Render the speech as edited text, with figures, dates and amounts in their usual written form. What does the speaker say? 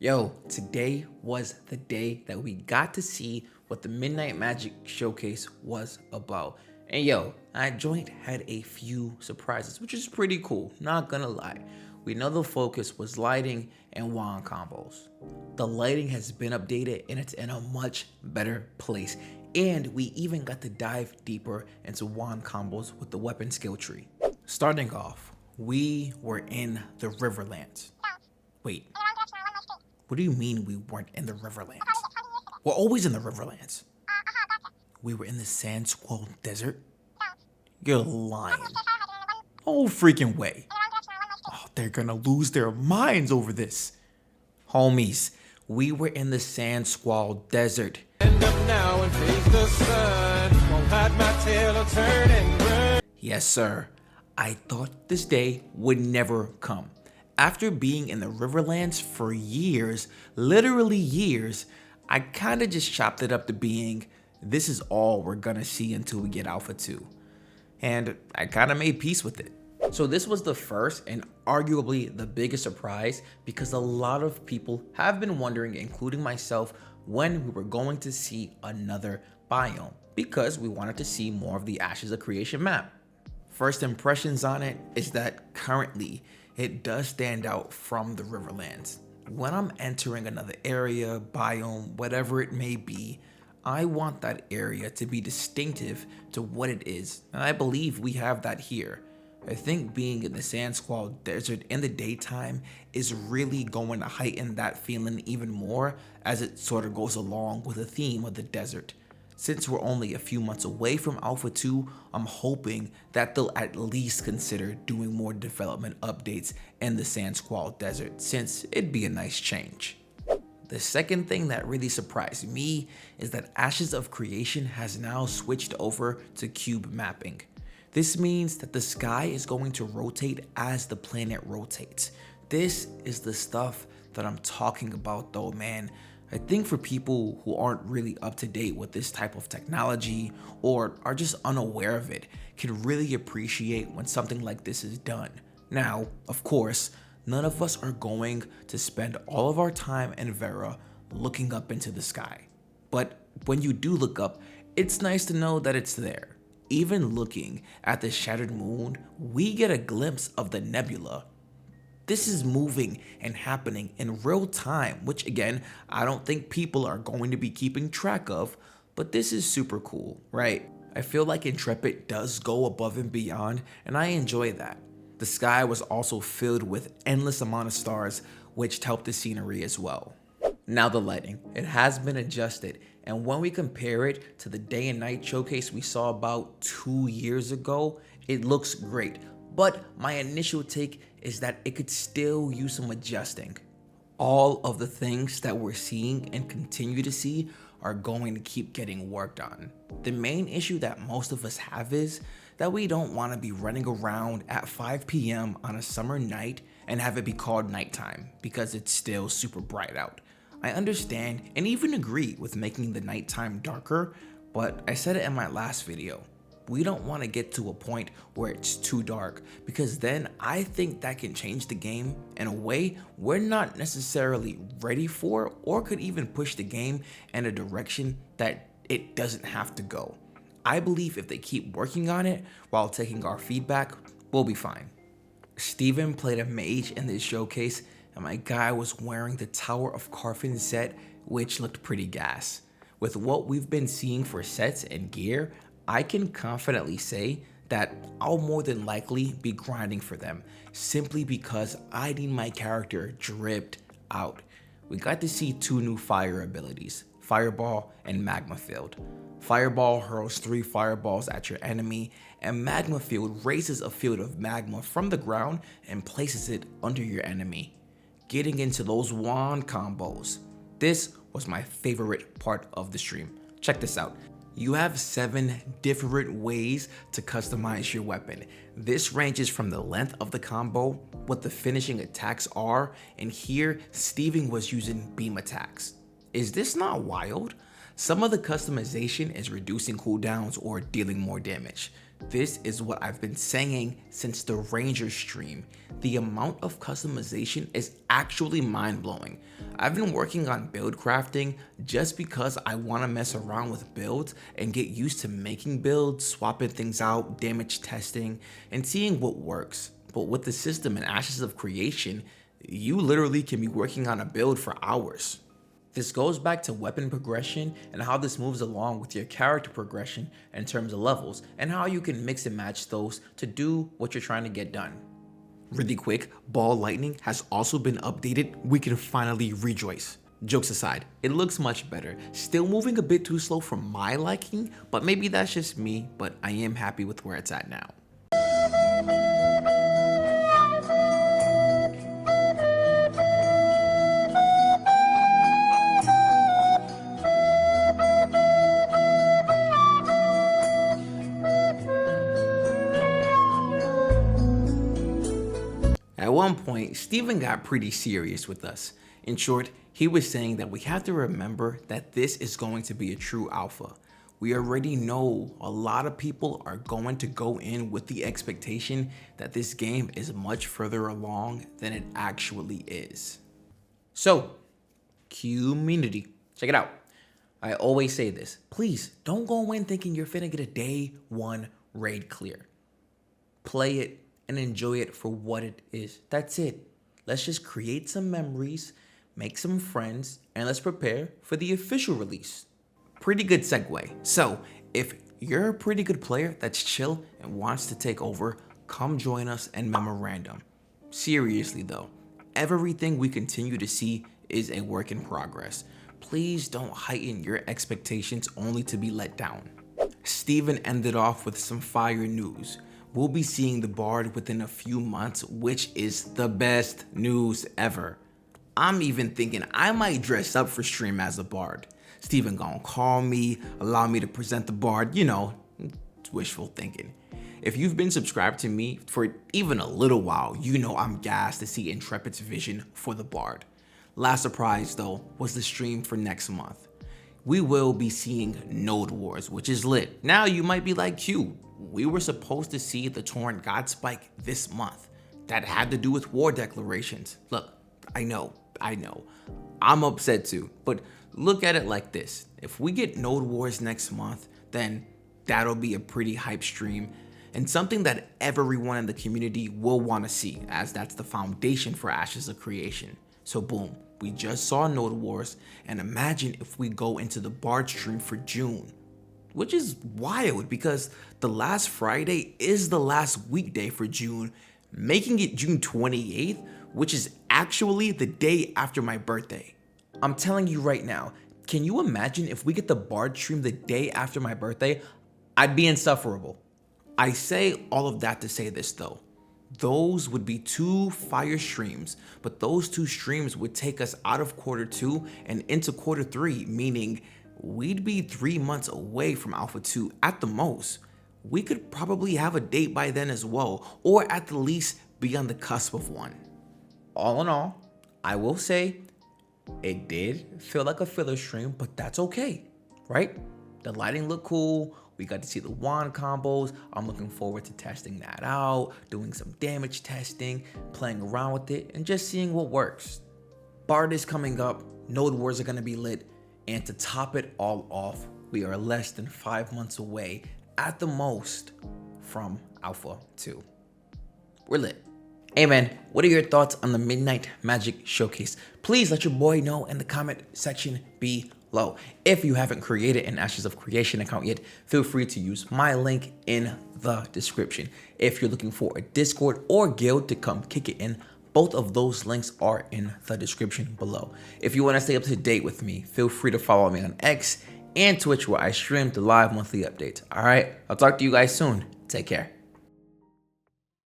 Yo, today was the day that we got to see what the Midnight Magic Showcase was about. And yo, that joint had a few surprises, which is pretty cool, not gonna lie. We know the focus was lighting and wand combos. The lighting has been updated and it's in a much better place. And we even got to dive deeper into wand combos with the weapon skill tree. Starting off, we were in the Riverlands. Wait, what do you mean we weren't in the Riverlands? We're always in the Riverlands. We were in the SANDSQUALL desert? You're lying. Oh freaking way. Oh, they're gonna lose their minds over this. Homies, we were in the SANDSQUALL desert. End up now and face the sun. Won't hide my tail or turn and run. Yes, sir. I thought this day would never come. After being in the Riverlands for years, literally years, I kinda just chopped it up to being, this is all we're gonna see until we get Alpha 2. And I kinda made peace with it. So this was the first and arguably the biggest surprise because a lot of people have been wondering, including myself, when we were going to see another biome because we wanted to see more of the Ashes of Creation map. First impressions on it is that currently it does stand out from the Riverlands. When I'm entering another area, biome, whatever it may be, I want that area to be distinctive to what it is, and I believe we have that here. I think being in the SANDSQUALL desert in the daytime is really going to heighten that feeling even more as it sort of goes along with the theme of the desert. Since we're only a few months away from Alpha 2, I'm hoping that they'll at least consider doing more development updates in the SANDSQUALL desert, since it'd be a nice change. The second thing that really surprised me is that Ashes of Creation has now switched over to cube mapping. This means that the sky is going to rotate as the planet rotates. This is the stuff that I'm talking about though, man. I think for people who aren't really up to date with this type of technology or are just unaware of it, can really appreciate when something like this is done. Now, of course, none of us are going to spend all of our time in Vera looking up into the sky. But when you do look up, it's nice to know that it's there. Even looking at the shattered moon, we get a glimpse of the nebula. This is moving and happening in real time, which again, I don't think people are going to be keeping track of, but this is super cool, right? I feel like Intrepid does go above and beyond, and I enjoy that. The sky was also filled with endless amount of stars, which helped the scenery as well. Now the lighting, it has been adjusted, and when we compare it to the day and night showcase we saw about 2 years ago, it looks great. But my initial take is that it could still use some adjusting. All of the things that we're seeing and continue to see are going to keep getting worked on. The main issue that most of us have is that we don't want to be running around at 5 p.m. on a summer night and have it be called nighttime because it's still super bright out. I understand and even agree with making the nighttime darker, but I said it in my last video. We don't want to get to a point where it's too dark because then I think that can change the game in a way we're not necessarily ready for or could even push the game in a direction that it doesn't have to go. I believe if they keep working on it while taking our feedback, we'll be fine. Steven played a mage in this showcase and my guy was wearing the Tower of Carfin set, which looked pretty gas. With what we've been seeing for sets and gear, I can confidently say that I'll more than likely be grinding for them simply because I need my character dripped out. We got to see 2 new fire abilities, Fireball and Magma Field. Fireball hurls 3 fireballs at your enemy, and Magma Field raises a field of magma from the ground and places it under your enemy. Getting into those wand combos. This was my favorite part of the stream. Check this out. You have 7 different ways to customize your weapon. This ranges from the length of the combo, what the finishing attacks are, and here Steven was using beam attacks. Is this not wild? Some of the customization is reducing cooldowns or dealing more damage. This is what I've been saying since the Ranger stream. The amount of customization is actually mind-blowing. I've been working on build crafting just because I want to mess around with builds and get used to making builds, swapping things out, damage testing, and seeing what works. But with the system and Ashes of Creation, you literally can be working on a build for hours. This goes back to weapon progression and how this moves along with your character progression in terms of levels and how you can mix and match those to do what you're trying to get done. Really quick, Ball Lightning has also been updated. We can finally rejoice. Jokes aside, it looks much better. Still moving a bit too slow for my liking, but maybe that's just me, but I am happy with where it's at now. At one point, Steven got pretty serious with us. In short, he was saying that we have to remember that this is going to be a true alpha. We already know a lot of people are going to go in with the expectation that this game is much further along than it actually is. So, community, check it out. I always say this, please don't go in thinking you're finna get a day one raid clear. Play it and enjoy it for what it is. That's it. Let's just create some memories, make some friends, and let's prepare for the official release. Pretty good segue. So, if you're a pretty good player that's chill and wants to take over, come join us in Memorandum. Seriously though, everything we continue to see is a work in progress. Please don't heighten your expectations only to be let down. Steven ended off with some fire news. We'll be seeing the Bard within a few months, which is the best news ever. I'm even thinking I might dress up for stream as a Bard. Steven gonna call me, allow me to present the Bard, you know, it's wishful thinking. If you've been subscribed to me for even a little while, you know I'm gassed to see Intrepid's vision for the Bard. Last surprise though was the stream for next month. We will be seeing Node Wars, which is lit. Now you might be like, Q, we were supposed to see the Torrent God Spike this month. That had to do with war declarations. Look, I know. I'm upset too, but look at it like this. If we get Node Wars next month, then that'll be a pretty hype stream and something that everyone in the community will want to see, as that's the foundation for Ashes of Creation. So boom, we just saw Node Wars, and imagine if we go into the Bard stream for June, which is wild because the last Friday is the last weekday for June, making it June 28th, which is actually the day after my birthday. I'm telling you right now, can you imagine if we get the Bard stream the day after my birthday? I'd be insufferable. I say all of that to say this though. Those would be 2 fire streams, but those 2 streams would take us out of quarter 2 and into quarter 3, meaning we'd be 3 months away from Alpha 2 at the most. We could probably have a date by then as well, or at the least be on the cusp of one. All in all, I will say it did feel like a filler stream, but that's okay, right? The lighting looked cool. We got to see the wand combos. I'm looking forward to testing that out, doing some damage testing, playing around with it, and just seeing what works. Bard is coming up, Node Wars are gonna be lit, and to top it all off, we are less than 5 months away, at the most, from Alpha 2. We're lit. Hey man, what are your thoughts on the Midnight Magic Showcase? Please let your boy know in the comment section below. If you haven't created an Ashes of Creation account yet, feel free to use my link in the description. If you're looking for a Discord or guild to come kick it in, both of those links are in the description below. If you want to stay up to date with me, feel free to follow me on X and Twitch where I stream the live monthly updates. All right, I'll talk to you guys soon. Take care.